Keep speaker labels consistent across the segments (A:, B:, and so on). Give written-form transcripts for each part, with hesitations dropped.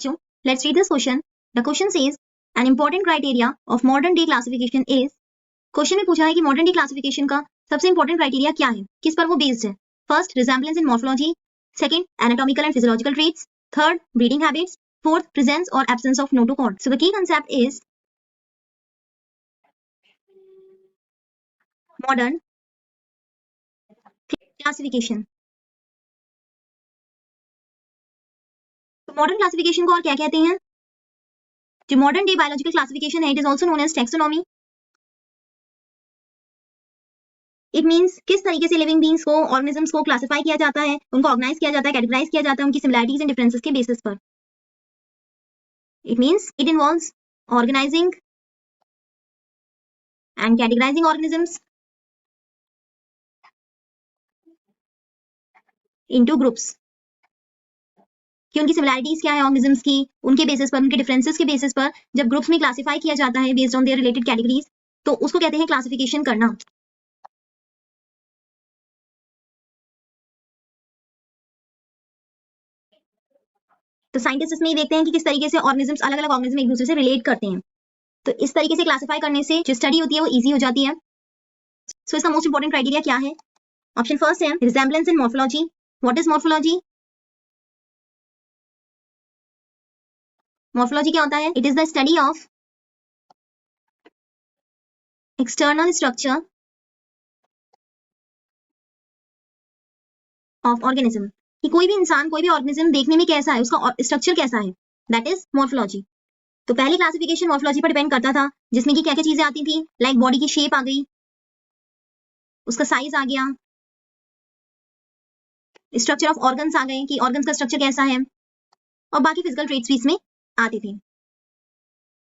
A: बच्चों, let's read this question. The question says, an important criteria of modern day classification is. Question में पूछा है कि modern day classification का सबसे इंपॉर्टेंट क्राइटेरिया क्या है, किस पर वो बेस्ड है. First, resemblance in morphology. Second, anatomical and physiological traits. Third, breeding habits. Fourth, presence और absence of notochord. So the key concept is modern classification. तो मॉडर्न क्लासिफिकेशन को और क्या कहते हैं? जो मॉडर्न डे बायोलॉजिकल क्लासिफिकेशन है, it is also known as taxonomy. It means किस तरीके से लिविंग बीइंग्स को, ऑर्गेनिजम्स को क्लासिफाई किया जाता है, उनको ऑर्गेनाइज किया जाता है, कैटेगराइज किया जाता है उनकी सिमिलैरिटीज एंड डिफरेंसेस के बेसिस पर. It means it involves organising and categorising organisms into groups. कि उनकी सिमिलैरिटीज क्या है ऑर्गेनिजम्स की, उनके बेसिस पर, उनके डिफरेंसेस के बेसिस पर जब ग्रुप्स में क्लासिफाई किया जाता है based on their related categories, तो उसको कहते हैं क्लासिफिकेशन करना. तो साइंटिस्ट इसमें देखते हैं कि किस तरीके से ऑर्गेनिजम्स, अलग अलग ऑर्गेनिज्म एक दूसरे से रिलेट करते हैं. तो इस तरीके से क्लासिफाई करने से जो स्टडी होती है वो इजी हो जाती है. सो इसका मोस्ट इंपॉर्टेंट क्राइटेरिया क्या है? ऑप्शन फर्स्ट है resemblance in morphology. What is morphology? Morphology क्या होता है? It is the study of external structure of organism. कि कोई भी इंसान, कोई भी ऑर्गेनिज्म देखने में कैसा है, उसका स्ट्रक्चर कैसा है, दैट इज मॉर्फोलॉजी. तो पहली क्लासिफिकेशन मॉर्फोलॉजी पर डिपेंड करता था, जिसमें कि क्या क्या चीजें आती थी, लाइक बॉडी की शेप आ गई, उसका साइज आ गया, स्ट्रक्चर ऑफ ऑर्गन्स आ गए कि ऑर्गन्स का स्ट्रक्चर कैसा है, और बाकी फिजिकल ट्रेट्स भी इसमें आते थे.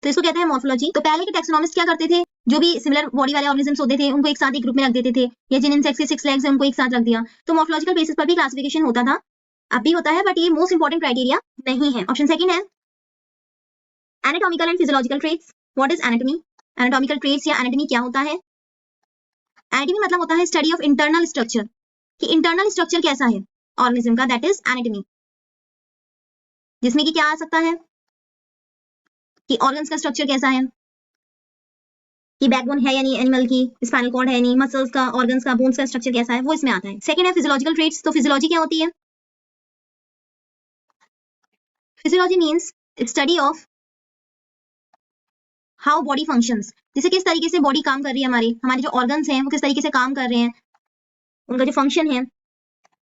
A: तो इसको कहते हैं मॉर्फोलॉजी. तो पहले के टैक्सोनॉमिस्ट क्या करते थे, जो भी सिमिलर बॉडी वाले ऑर्गेनिजम्स होते थे उनको एक साथ एक ग्रुप में रख देते थे, या जिन इंसेक्ट्स के 6 लेग्स हैं उनको एक साथ रख दिया. तो मॉर्फोलॉजिकल बेसिस पर भी क्लासिफिकेशन होता था, अब भी होता है, बट ये मोस्ट इंपॉर्टेंट क्राइटेरिया नहीं है. ऑप्शन सेकंड है anatomical and physiological traits. What is anatomy? Anatomical traits या एनाटॉमी क्या होता है? एनाटॉमी मतलब होता है स्टडी ऑफ इंटरनल स्ट्रक्चर, कि इंटरनल स्ट्रक्चर कैसा है ऑर्गेनिज्म का, दैट इज एनाटॉमी. जिसमें कि क्या आ सकता है कि ऑर्गन्स का स्ट्रक्चर कैसा है, कि बैकबोन है या नहीं एनिमल की, स्पाइनल कॉर्ड है नहीं, मसल्स का, ऑर्गन्स का, बोन्स का स्ट्रक्चर कैसा है, वो इसमें आता है. सेकंड है फिजियोलॉजिकल ट्रेट्स. तो फिजियोलॉजी क्या होती है? Physiology means study of how body functions. जैसे किस तरीके से बॉडी काम कर रही है, हमारे जो ऑर्गन्स हैं वो किस तरीके से काम कर रहे हैं, उनका जो फंक्शन है,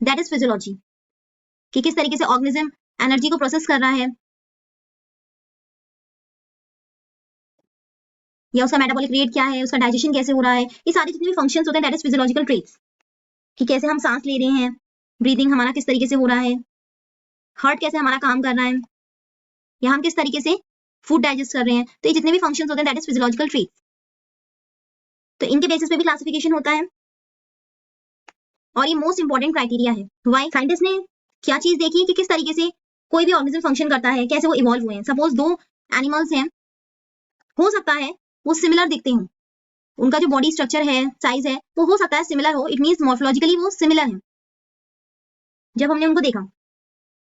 A: दैट इज फिजियोलॉजी. कि किस तरीके से ऑर्गेनिज्म एनर्जी को प्रोसेस कर रहा है, या उसका मेटाबॉलिक रेट क्या है, उसका डाइजेशन कैसे हो रहा है, ये सारे जितने भी फंक्शंस होते हैं, दैट इज फिजियोलॉजिकल ट्रेट्स. कि कैसे हम सांस ले रहे हैं, ब्रीदिंग हमारा किस तरीके से हो रहा है, हार्ट कैसे हमारा काम कर रहा है, या हम किस तरीके से फूड डाइजेस्ट कर रहे हैं. तो ये जितने भी फंक्शंस होते हैं, दैट इज फिजियोलॉजिकल ट्रेट्स. तो इनके बेसिस पे भी क्लासिफिकेशन होता है, और ये मोस्ट इंपॉर्टेंट क्राइटेरिया है. व्हाई? साइंटिस्ट ने क्या चीज देखी कि किस तरीके से कोई भी ऑर्गेनिज्म फंक्शन करता है, कैसे वो इवॉल्व हुए हैं. सपोज 2 एनिमल्स हैं, हो सकता है वो सिमिलर दिखते हों, उनका जो बॉडी स्ट्रक्चर है, साइज है, वो हो सकता है सिमिलर हो. इट मींस मॉर्फोलॉजिकली वो सिमिलर है जब हमने उनको देखा,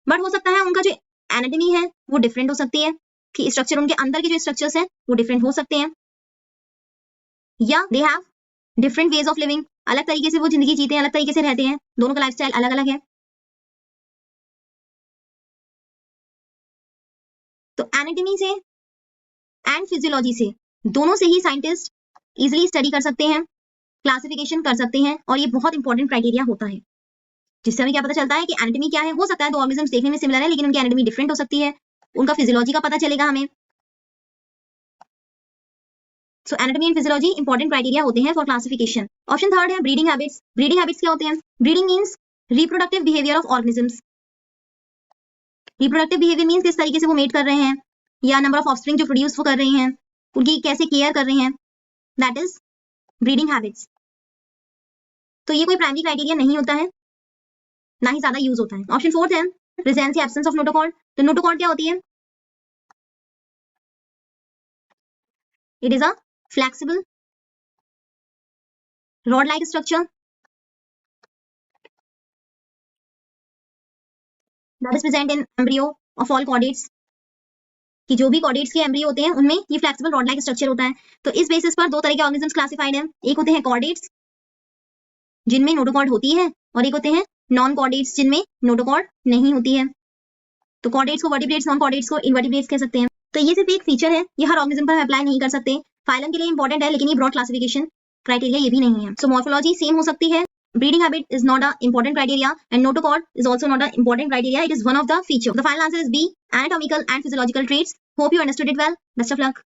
A: बट हो सकता है उनका जो एनाटॉमी है वो डिफरेंट हो सकती है, कि स्ट्रक्चर, उनके अंदर के जो स्ट्रक्चर्स हैं वो डिफरेंट हो सकते हैं, या they have different ways of living, अलग तरीके से वो जिंदगी जीते हैं, अलग तरीके से रहते हैं, दोनों का लाइफस्टाइल अलग अलग है. तो एनाटॉमी से एंड फिजियोलॉजी से, दोनों से ही साइंटिस्ट इजिली स्टडी कर सकते हैं, क्लासिफिकेशन कर सकते हैं, और ये बहुत इंपॉर्टेंट क्राइटेरिया होता है. जिससे हमें क्या पता चलता है कि एनाटॉमी क्या है. हो सकता है 2 ऑर्गेनिजम्स देखने में सिमिलर है, लेकिन उनकी एनाटॉमी डिफरेंट हो सकती है, उनका फिजियोलॉजी का पता चलेगा हमें. So anatomy and physiology important criteria होते हैं फॉर क्लासिफिकेशन. ऑप्शन थर्ड है ब्रीडिंग हैबिट्स. ब्रीडिंग हैबिट्स क्या होते हैं? Breeding means reproductive behaviour of organisms. Reproductive behaviour means किस तरीके से वो मेट कर रहे हैं, या नंबर ऑफ ऑफस्प्रिंग जो प्रोड्यूस वो कर रहे हैं, उनकी कैसे केयर कर रहे हैं, दैट इज ब्रीडिंग हैबिट्स. तो ये कोई प्राइमरी क्राइटेरिया नहीं होता है, ना ही ज्यादा यूज होता है. ऑप्शन फोर्थ है प्रेजेंस या एब्सेंस ऑफ नोटोकॉर्ड. तो नोटोकॉर्ड क्या होती है? It is a flexible rod like structure that is present in embryo of all chordates. कि जो भी कॉर्डेट्स के एम्ब्रियो होते हैं उनमें ये फ्लेक्सिबल रॉड लाइक स्ट्रक्चर होता है। तो इस बेसिस पर दो तरह के ऑर्गेनिजम्स क्लासिफाइड हैं, एक होते हैं कॉर्डेट्स जिनमें नोटोकॉर्ड होती है और एक होते हैं नॉन कॉर्डेट्स जिनमें नोटोकॉर्ड नहीं होती है। तो कॉर्डेट्स को वर्टिब्रेट्स, नॉन कॉर्डेट्स को इनवर्टिब्रेट्स कह सकते हैं। तो ये सिर्फ एक फीचर है, ये हर ऑर्गेनिज्म पर अप्लाई नहीं कर सकते। फाइलम के लिए इंपॉर्टेंट है लेकिन ये ब्रॉड क्लासिफिकेशन क्राइटेरिया ये भी नहीं है। सो मॉर्फोलॉजी सेम हो सकती है, breeding habit is not a important criteria and notochord is also not a important criteria, it is one of the feature. The final answer is B, anatomical and physiological traits. Hope you understood it well. Best of luck.